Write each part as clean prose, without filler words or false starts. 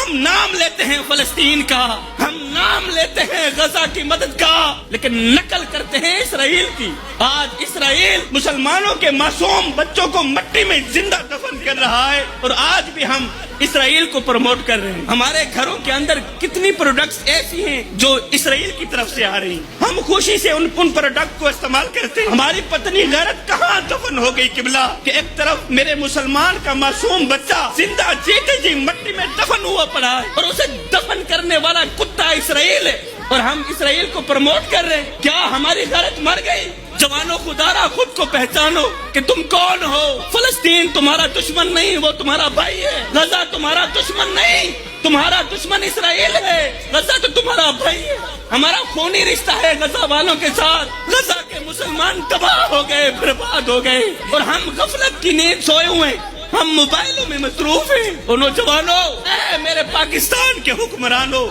ہم نام لیتے ہیں فلسطین کا، ہم نام لیتے ہیں غزہ کی مدد کا، لیکن نقل کرتے ہیں اسرائیل کی۔ آج اسرائیل مسلمانوں کے معصوم بچوں کو مٹی میں زندہ دفن کر رہا ہے، اور آج بھی ہم اسرائیل کو پروموٹ کر رہے ہیں۔ ہمارے گھروں کے اندر کتنی پروڈکٹس ایسی ہیں جو اسرائیل کی طرف سے آ رہی ہیں، ہم خوشی سے ان پروڈکٹ کو استعمال کرتے ہیں۔ ہماری پتنی غیرت کہاں دفن ہو گئی قبلہ، کہ ایک طرف میرے مسلمان کا معصوم بچہ زندہ جیتے جی مٹی میں دفن ہوا پڑا ہے، اور اسے دفن کرنے والا کتا اسرائیل ہے، اور ہم اسرائیل کو پروموٹ کر رہے ہیں۔ کیا ہماری غیرت مر گئی؟ جوانوں خدارا خود کو پہچانو کہ تم کون ہو۔ فلسطین تمہارا دشمن نہیں، وہ تمہارا بھائی ہے۔ غزہ تمہارا دشمن نہیں، تمہارا دشمن اسرائیل ہے۔ غزہ تو تمہارا بھائی ہے، ہمارا خونی رشتہ ہے غزہ والوں کے ساتھ۔ غزہ کے مسلمان تباہ ہو گئے، برباد ہو گئے، اور ہم غفلت کی نیند سوئے ہوئے، ہم موبائلوں میں مصروف ہیں۔ اور نوجوانوں، اے میرے پاکستان کے حکمرانوں،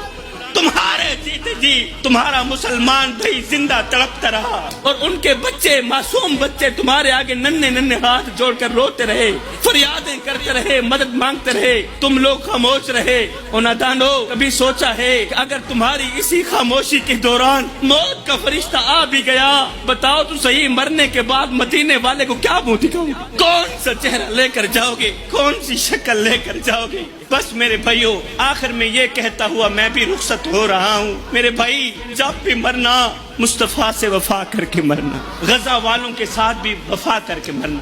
تمہارے جیتے جی تمہارا مسلمان بھائی زندہ تڑپتا رہا، اور ان کے بچے، معصوم بچے تمہارے آگے ننھے ننھے ہاتھ جوڑ کر روتے رہے، فریادیں کرتے رہے، مدد مانگتے رہے، تم لوگ خاموش رہے۔ اور نادانو، کبھی سوچا ہے کہ اگر تمہاری اسی خاموشی کے دوران موت کا فرشتہ آ بھی گیا، بتاؤ تو صحیح، مرنے کے بعد مدینے والے کو کیا منہ دکھاؤ گے؟ کون سا چہرہ لے کر جاؤ گے؟ کون سی شکل لے کر جاؤ گے؟ بس میرے بھائیوں، آخر میں یہ کہتا ہوا میں بھی رخصت ہو رہا ہوں، میرے بھائی جب بھی مرنا مصطفیٰ سے وفا کر کے مرنا، غزہ والوں کے ساتھ بھی وفا کر کے مرنا۔